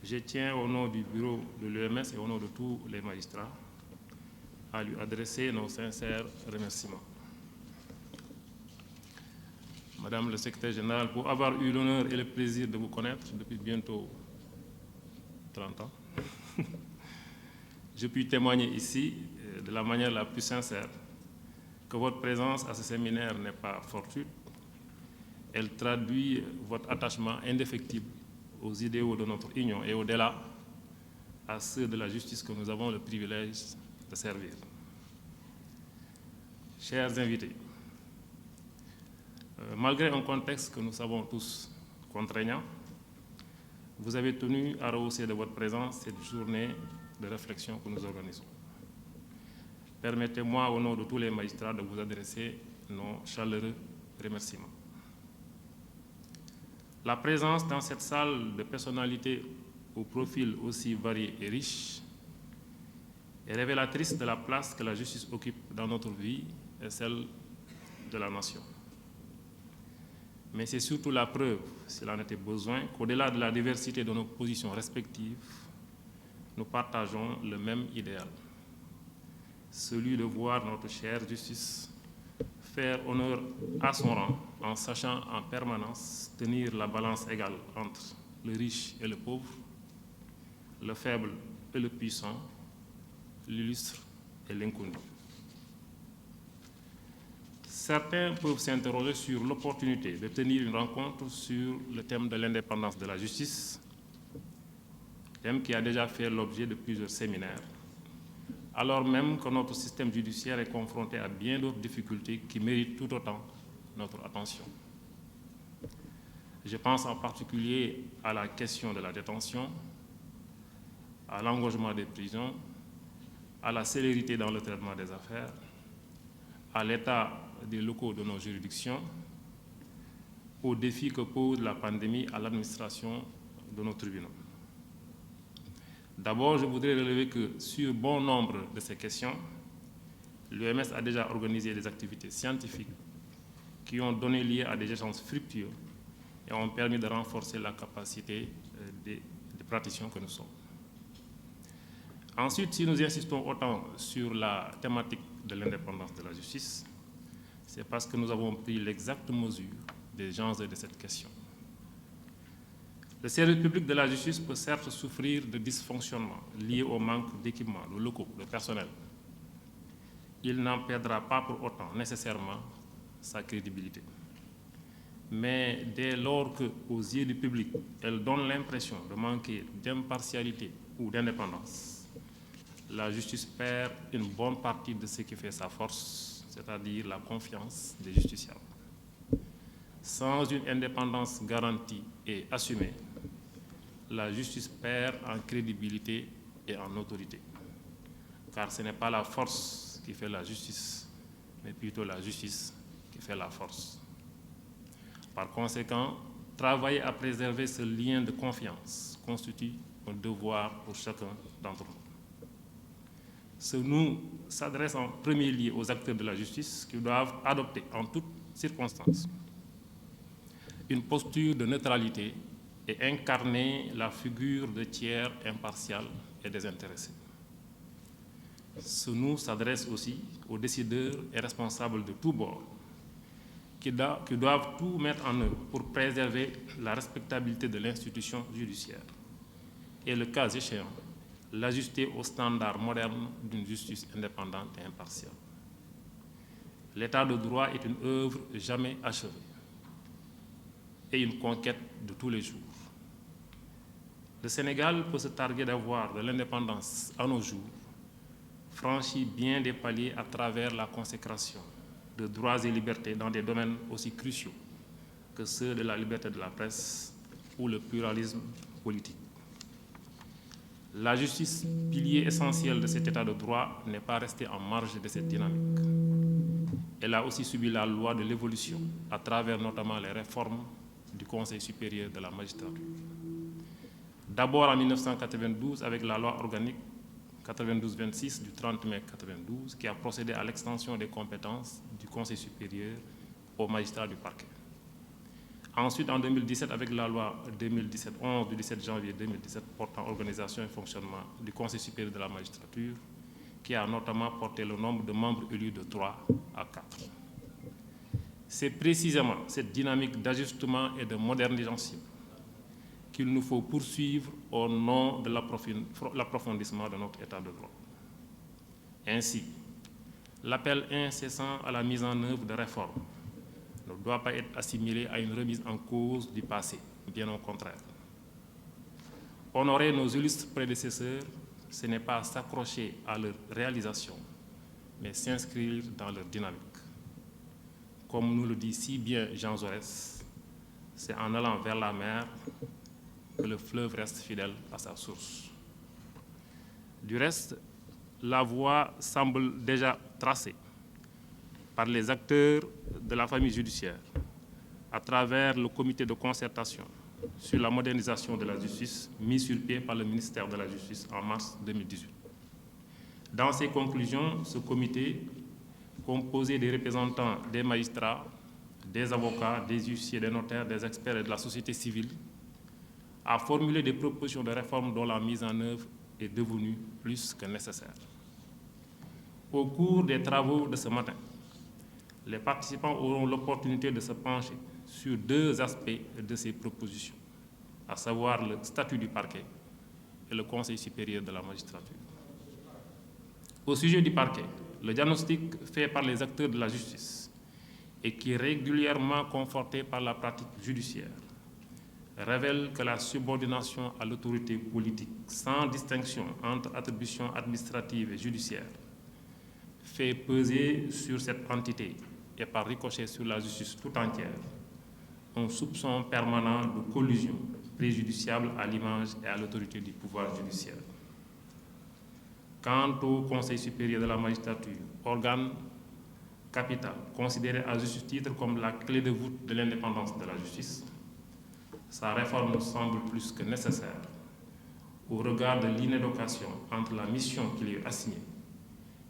Je tiens au nom du bureau de l'UMS et au nom de tous les magistrats à lui adresser nos sincères remerciements. Madame le secrétaire général, pour avoir eu l'honneur et le plaisir de vous connaître depuis bientôt 30 ans, je puis témoigner ici, de la manière la plus sincère, que votre présence à ce séminaire n'est pas fortuite. Elle traduit votre attachement indéfectible aux idéaux de notre union et au-delà, à ceux de la justice que nous avons le privilège de servir. Chers invités, malgré un contexte que nous savons tous contraignant, vous avez tenu à rehausser de votre présence cette journée de réflexion que nous organisons. Permettez-moi, au nom de tous les magistrats, de vous adresser nos chaleureux remerciements. La présence dans cette salle de personnalités au profil aussi varié et riche est révélatrice de la place que la justice occupe dans notre vie et celle de la nation. Mais c'est surtout la preuve, s'il en était besoin, qu'au-delà de la diversité de nos positions respectives, nous partageons le même idéal, celui de voir notre chère justice faire honneur à son rang en sachant en permanence tenir la balance égale entre le riche et le pauvre, le faible et le puissant, l'illustre et l'inconnu. Certains peuvent s'interroger sur l'opportunité de tenir une rencontre sur le thème de l'indépendance de la justice, thème qui a déjà fait l'objet de plusieurs séminaires, alors même que notre système judiciaire est confronté à bien d'autres difficultés qui méritent tout autant notre attention. Je pense en particulier à la question de la détention, à l'engorgement des prisons, à la célérité dans le traitement des affaires, à l'état des locaux de nos juridictions, aux défis que pose la pandémie à l'administration de nos tribunaux. D'abord, je voudrais relever que sur bon nombre de ces questions, l'UMS a déjà organisé des activités scientifiques qui ont donné lieu à des échanges fructueux et ont permis de renforcer la capacité des praticiens que nous sommes. Ensuite, si nous insistons autant sur la thématique de l'indépendance de la justice, c'est parce que nous avons pris l'exacte mesure des enjeux de cette question. Le service public de la justice peut certes souffrir de dysfonctionnements liés au manque d'équipements, de locaux, de personnel. Il n'en perdra pas pour autant nécessairement sa crédibilité. Mais dès lors qu'aux yeux du public, elle donne l'impression de manquer d'impartialité ou d'indépendance, la justice perd une bonne partie de ce qui fait sa force, c'est-à-dire la confiance des justiciables. Sans une indépendance garantie et assumée, la justice perd en crédibilité et en autorité. Car ce n'est pas la force qui fait la justice, mais plutôt la justice qui fait la force. Par conséquent, travailler à préserver ce lien de confiance constitue un devoir pour chacun d'entre nous. Ce nous s'adresse en premier lieu aux acteurs de la justice qui doivent adopter en toutes circonstances une posture de neutralité et incarner la figure de tiers impartial et désintéressé. Ce nous s'adresse aussi aux décideurs et responsables de tous bords qui doivent tout mettre en œuvre pour préserver la respectabilité de l'institution judiciaire et, le cas échéant, l'ajuster aux standards modernes d'une justice indépendante et impartiale. L'état de droit est une œuvre jamais achevée et une conquête de tous les jours. Le Sénégal peut se targuer d'avoir de l'indépendance à nos jours, franchi bien des paliers à travers la consécration de droits et libertés dans des domaines aussi cruciaux que ceux de la liberté de la presse ou le pluralisme politique. La justice, pilier essentiel de cet état de droit, n'est pas restée en marge de cette dynamique. Elle a aussi subi la loi de l'évolution à travers notamment les réformes du Conseil supérieur de la magistrature. D'abord en 1992 avec la loi organique 92-26 du 30 mai 1992 qui a procédé à l'extension des compétences du Conseil supérieur aux magistrats du parquet. Ensuite, en 2017, avec la loi 2017-11 du 17 janvier 2017 portant organisation et fonctionnement du Conseil supérieur de la magistrature, qui a notamment porté le nombre de membres élus de 3 à 4. C'est précisément cette dynamique d'ajustement et de modernisation qu'il nous faut poursuivre au nom de l'approfondissement de notre état de droit. Ainsi, l'appel incessant à la mise en œuvre de réformes ne doit pas être assimilé à une remise en cause du passé, bien au contraire. Honorer nos illustres prédécesseurs, ce n'est pas s'accrocher à leur réalisation, mais s'inscrire dans leur dynamique. Comme nous le dit si bien Jean Jaurès, c'est en allant vers la mer que le fleuve reste fidèle à sa source. Du reste, la voie semble déjà tracée par les acteurs de la famille judiciaire à travers le comité de concertation sur la modernisation de la justice mis sur pied par le ministère de la Justice en mars 2018. Dans ses conclusions, ce comité, composé des représentants des magistrats, des avocats, des huissiers, des notaires, des experts et de la société civile, a formulé des propositions de réforme dont la mise en œuvre est devenue plus que nécessaire. Au cours des travaux de ce matin, les participants auront l'opportunité de se pencher sur 2 aspects de ces propositions, à savoir le statut du parquet et le Conseil supérieur de la magistrature. Au sujet du parquet, le diagnostic fait par les acteurs de la justice et qui est régulièrement conforté par la pratique judiciaire révèle que la subordination à l'autorité politique sans distinction entre attributions administratives et judiciaires fait peser sur cette entité et par ricochet sur la justice tout entière un soupçon permanent de collusion préjudiciable à l'image et à l'autorité du pouvoir judiciaire. Quant au Conseil supérieur de la magistrature, organe capital, considéré à juste titre comme la clé de voûte de l'indépendance de la justice, sa réforme nous semble plus que nécessaire au regard de l'inadéquation entre la mission qui lui est assignée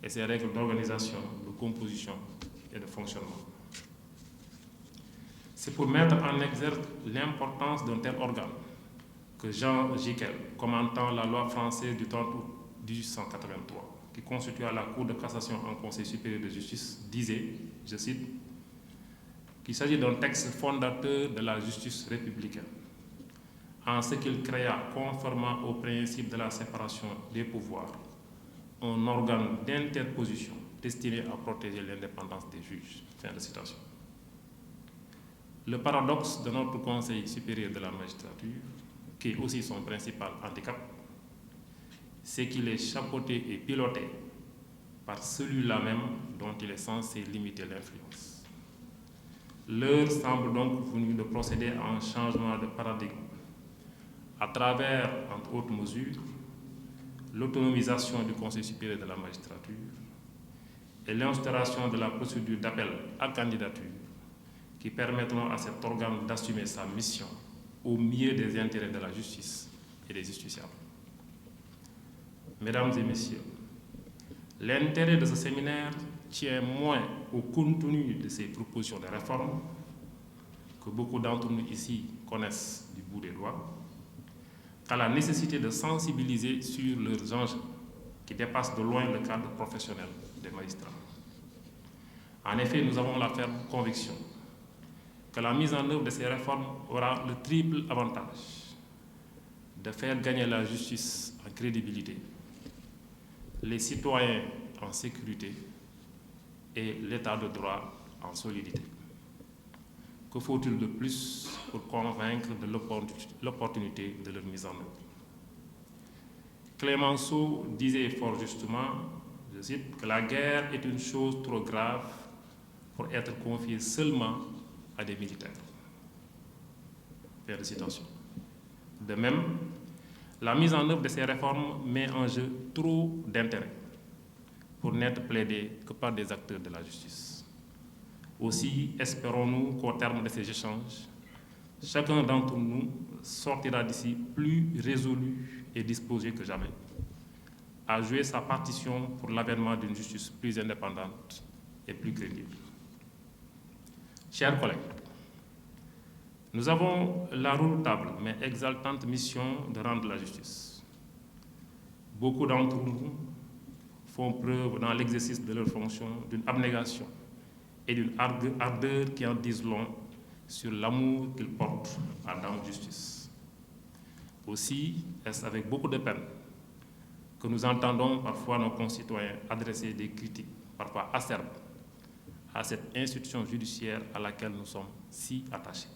et ses règles d'organisation, de composition et de fonctionnement. C'est pour mettre en exergue l'importance d'un tel organe que Jean Gicquel, commentant la loi française du 30 août 1883, qui constitua la Cour de cassation en Conseil supérieur de justice, disait, je cite, qu'il s'agit d'un texte fondateur de la justice républicaine, en ce qu'il créa, conformément au principe de la séparation des pouvoirs, un organe d'interposition destiné à protéger l'indépendance des juges. Fin de citation. Le paradoxe de notre Conseil supérieur de la magistrature, qui est aussi son principal handicap, c'est qu'il est chapeauté et piloté par celui-là même dont il est censé limiter l'influence. L'heure semble donc venue de procéder à un changement de paradigme à travers, entre autres mesures, l'autonomisation du Conseil supérieur de la magistrature et l'instauration de la procédure d'appel à candidature qui permettront à cet organe d'assumer sa mission au mieux des intérêts de la justice et des justiciables. Mesdames et messieurs, l'intérêt de ce séminaire tient moins au contenu de ces propositions de réforme, que beaucoup d'entre nous ici connaissent du bout des doigts, qu'à la nécessité de sensibiliser sur leurs enjeux qui dépassent de loin le cadre professionnel des magistrats. En effet, nous avons la ferme conviction que la mise en œuvre de ces réformes aura le triple avantage de faire gagner la justice en crédibilité, les citoyens en sécurité et l'état de droit en solidité. Que faut-il de plus pour convaincre de l'opportunité de leur mise en œuvre? Clémenceau disait fort justement, je cite, que la guerre est une chose trop grave pour être confiée seulement à des militaires. Fin de citation. De même, la mise en œuvre de ces réformes met en jeu trop d'intérêts pour n'être plaidé que par des acteurs de la justice. Aussi, espérons-nous qu'au terme de ces échanges, chacun d'entre nous sortira d'ici plus résolu et disposé que jamais à jouer sa partition pour l'avènement d'une justice plus indépendante et plus crédible. Chers collègues, Nous avons la redoutable mais exaltante mission de rendre la justice. Beaucoup d'entre nous font preuve dans l'exercice de leurs fonctions d'une abnégation et d'une ardeur qui en disent long sur l'amour qu'ils portent à la justice. Aussi, est-ce avec beaucoup de peine que nous entendons parfois nos concitoyens adresser des critiques, parfois acerbes, à cette institution judiciaire à laquelle nous sommes si attachés.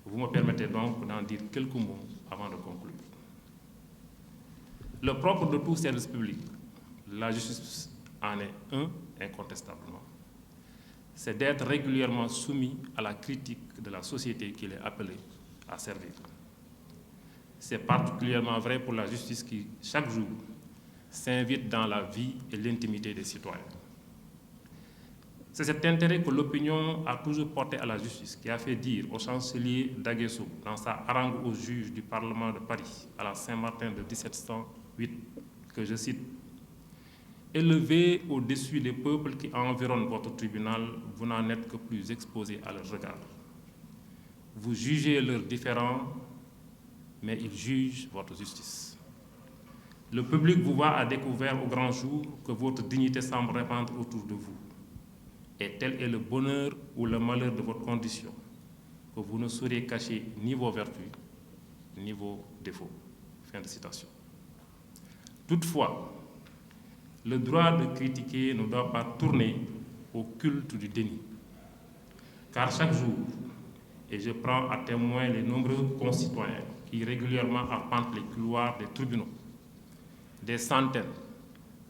Vous me permettez donc d'en dire quelques mots avant de conclure. Le propre de tout service public, la justice en est un, incontestablement, c'est d'être régulièrement soumis à la critique de la société qu'il est appelé à servir. C'est particulièrement vrai pour la justice qui, chaque jour, s'invite dans la vie et l'intimité des citoyens. C'est cet intérêt que l'opinion a toujours porté à la justice qui a fait dire au chancelier d'Aguesseau, dans sa harangue aux juges du Parlement de Paris à la Saint-Martin de 1708, que je cite, « Élevés au-dessus des peuples qui environnent votre tribunal, vous n'en êtes que plus exposés à leur regard. Vous jugez leurs différends, mais ils jugent votre justice. Le public vous voit à découvert au grand jour que votre dignité semble répandre autour de vous. Et tel est le bonheur ou le malheur de votre condition, que vous ne saurez cacher ni vos vertus, ni vos défauts. » Fin de citation. Toutefois, le droit de critiquer ne doit pas tourner au culte du déni. Car chaque jour, et je prends à témoin les nombreux concitoyens qui régulièrement arpentent les couloirs des tribunaux, des centaines,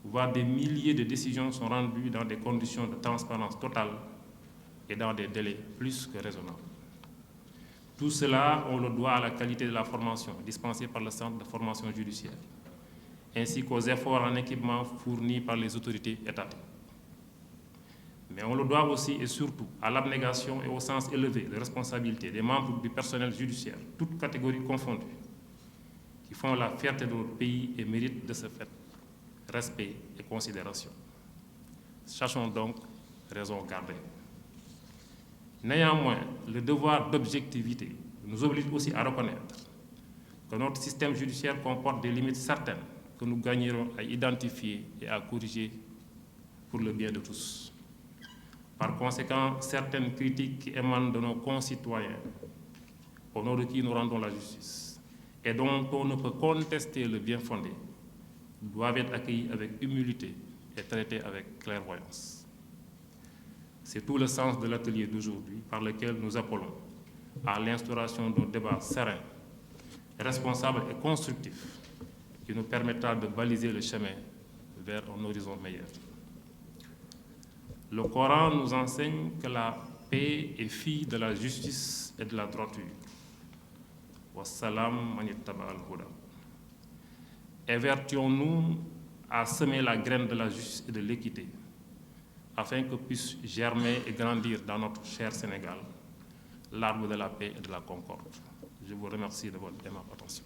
voire des milliers de décisions sont rendues dans des conditions de transparence totale et dans des délais plus que raisonnables. Tout cela, on le doit à la qualité de la formation dispensée par le Centre de formation judiciaire, ainsi qu'aux efforts en équipement fournis par les autorités étatiques. Mais on le doit aussi et surtout à l'abnégation et au sens élevé de responsabilité des membres du personnel judiciaire, toutes catégories confondues, qui font la fierté de notre pays et méritent de ce fait respect et considération. Sachons donc raison garder. Néanmoins, le devoir d'objectivité nous oblige aussi à reconnaître que notre système judiciaire comporte des limites certaines que nous gagnerons à identifier et à corriger pour le bien de tous. Par conséquent, certaines critiques qui émanent de nos concitoyens, au nom de qui nous rendons la justice, et dont on ne peut contester le bien fondé, doivent être accueillis avec humilité et traités avec clairvoyance. C'est tout le sens de l'atelier d'aujourd'hui par lequel nous appelons à l'instauration d'un débat serein, responsable et constructif qui nous permettra de baliser le chemin vers un horizon meilleur. Le Coran nous enseigne que la paix est fille de la justice et de la droiture. Wassalam man ittaba al-huda. Évertuons-nous à semer la graine de la justice et de l'équité, afin que puisse germer et grandir dans notre cher Sénégal l'arbre de la paix et de la concorde. Je vous remercie de votre aimable attention.